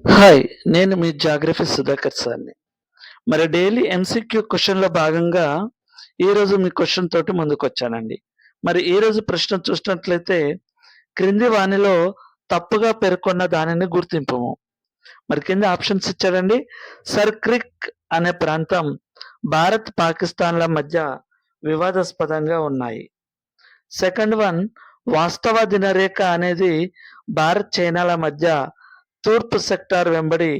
Hi! నేను మీ geography Sudhakar సార్‌ని. మరి డైలీ ఎంసీక్యూ క్వెషన్‌లో భాగంగా ఈరోజు మీ క్వెషన్ తోటి ముందుకొచ్చానండి. మరి ఈరోజు ప్రశ్న చూసినట్లయితే క్రింది వానిలో తప్పుగా పేర్కొన్న దానిని గుర్తింపుము. మరి కింద ఆప్షన్స్ ఇచ్చాడండి. సర్ క్రిక్ అనే ప్రాంతం భారత్, పాకిస్తాన్‌ల మధ్య వివాదాస్పదంగా ఉన్నాయి. సెకండ్ వన్ వాస్తవ దినరేఖ అనేది భారత్, చైనాల మధ్య తూర్పు సెక్టార్ వెంబడి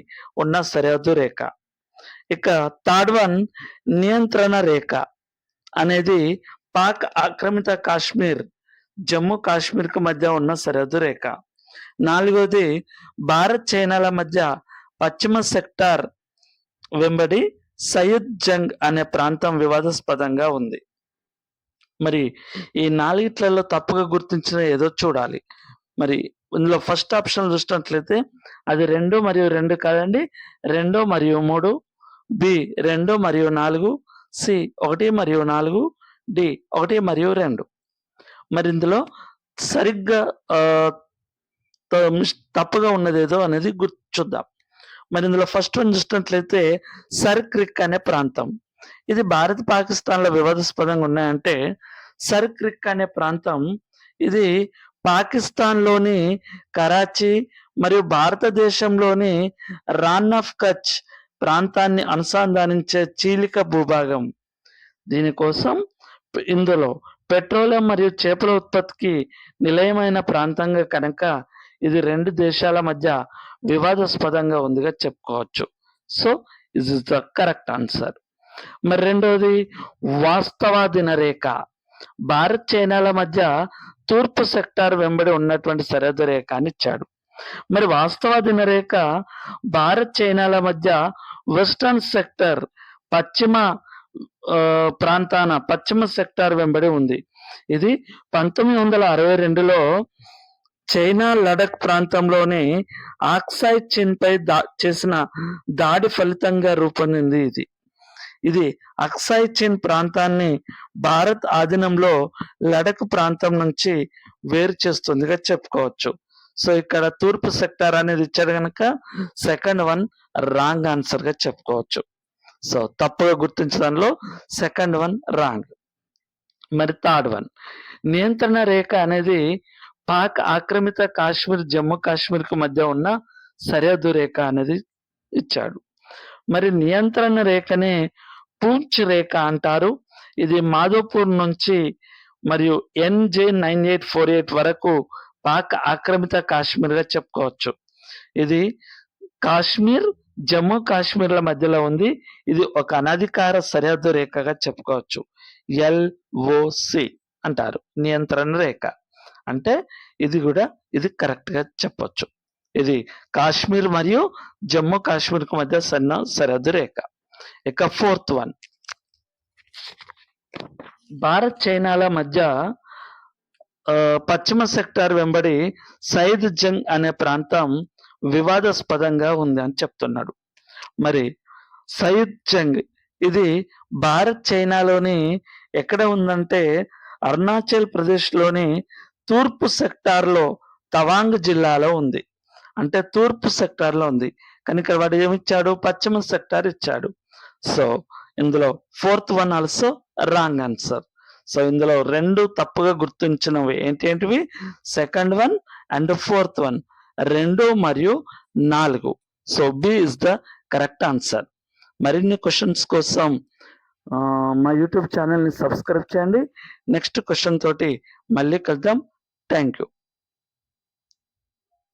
ఉన్న సరిహద్దు రేఖ. ఇక థర్డ్ వన్ నియంత్రణ రేఖ అనేది పాక్ ఆక్రమిత కాశ్మీర్, జమ్మూ కాశ్మీర్‌కు మధ్య ఉన్న సరిహద్దు రేఖ. నాలుగోది భారత్, చైనాల మధ్య పశ్చిమ సెక్టార్ వెంబడి సయ్యద్ జంగ్ అనే ప్రాంతం వివాదాస్పదంగా ఉంది. మరి ఈ నాలుగిట్లలో తప్పుగా గుర్తించిన ఏదో చూడాలి. మరి ఇందులో ఫస్ట్ ఆప్షన్ చూసినట్లయితే అది 2 మరియు 2 కాదండి. 2 మరియు 3, బి 2 మరియు 4, సి 1 మరియు 4, డి 1 మరియు 2. మరి ఇందులో సరిగ్గా తప్పుగా ఉన్నదేదో అనేది చూద్దాం. మరి ఇందులో ఫస్ట్ వన్ చూసినట్లయితే సర్ క్రిక్ అనే ప్రాంతం. ఇది భారత్, పాకిస్తాన్‌ల వివాదాస్పదంగా ఉన్నాయంటే సర్ క్రిక్ అనే ప్రాంతం ఇది పాకిస్తాన్‌లోని కరాచీ మరియు భారతదేశంలోని రాన్ ఆఫ్ కచ్ ప్రాంతాన్ని అనుసంధానించే చీలిక భూభాగం. దీనికోసం ఇందులో పెట్రోలియం మరియు చేపల ఉత్పత్తికి నిలయమైన ప్రాంతంగా కనుక ఇది 2 దేశాల మధ్య వివాదాస్పదంగా ఉందిగా చెప్పుకోవచ్చు. So this is the correct answer. మరి రెండోది వాస్తవ దినరేఖ. భారత్, చైనాల మధ్య తూర్పు సెక్టార్ వెంబడి ఉన్నటువంటి సరిహద్దు రేఖ అని ఇచ్చాడు. మరి వాస్తవ దినరేఖ భారత్, చైనాల మధ్య వెస్టర్న్ సెక్టర్ పశ్చిమ పశ్చిమ సెక్టార్ వెంబడి ఉంది. ఇది 1962లో చైనా లడఖ్ ప్రాంతంలోని ఆక్సాయ్ చిన్ పై చేసిన దాడి ఫలితంగా రూపొందింది ఇది. ఇది అక్సాయ్ చిన్ ప్రాంతాన్ని భారత్ ఆధీనంలో లడఖ్ ప్రాంతం నుంచి వేరు చేస్తుందిగా చెప్పుకోవచ్చు. సో ఇక్కడ తూర్పు సెక్టార్ అనేది ఇచ్చాడు కనుక సెకండ్ వన్ రాంగ్ ఆన్సర్ గా చెప్పుకోవచ్చు. సో తప్పుగా గుర్తించడంలో సెకండ్ వన్ రాంగ్. మరి థర్డ్ వన్ నియంత్రణ రేఖ అనేది పాక్ ఆక్రమిత కాశ్మీర్, జమ్మూ కాశ్మీర్‌కు మధ్య ఉన్న సరిహద్దు రేఖ అనేది ఇచ్చాడు. మరి నియంత్రణ రేఖనే పూంచ్ రేఖ అంటారు. ఇది మాధోపూర్ నుంచి మరియు NJ9848 వరకు పాక్ ఆక్రమిత కాశ్మీర్‌గా చెప్పుకోవచ్చు. ఇది కాశ్మీర్, జమ్మూ కాశ్మీర్‌ల మధ్యలో ఉంది. ఇది ఒక అనధికార సరిహద్దు రేఖగా చెప్పుకోవచ్చు. LOC అంటారు నియంత్రణ రేఖ. అంటే ఇది కరెక్ట్‌గా చెప్పొచ్చు. ఇది కాశ్మీర్ మరియు జమ్మూ కాశ్మీర్‌కు మధ్య సరిహద్దు రేఖ. ఇక ఫోర్త్ వన్ భారత్, చైనాల మధ్య పశ్చిమ సెక్టార్ వెంబడి సయ్యద్ జంగ్ అనే ప్రాంతం వివాదాస్పదంగా ఉంది అని చెప్తున్నాడు. మరి సయ్యద్ జంగ్ ఇది భారత్, చైనాలోని ఎక్కడ ఉందంటే అరుణాచల్ ప్రదేశ్‌లోని తూర్పు సెక్టార్‌లో తవాంగ్ జిల్లాలో ఉంది. అంటే తూర్పు సెక్టార్‌లో ఉంది. కానీ ఇక్కడ వాడు ఏమిచ్చాడు? పశ్చిమ సెక్టార్ ఇచ్చాడు. సో ఇందులో fourth one also wrong answer. So ఇందులో 2 తప్పుగా గుర్తించినవి ఏంటివి? Second one and fourth one. 2 మరియు 4. So B is the correct answer. మరిన్ని క్వశ్చన్స్ కోసం మా యూట్యూబ్ ఛానల్‌ని సబ్స్క్రైబ్ చేయండి. నెక్స్ట్ క్వశ్చన్ తోటి మళ్ళీ కలుద్దాం. Thank you.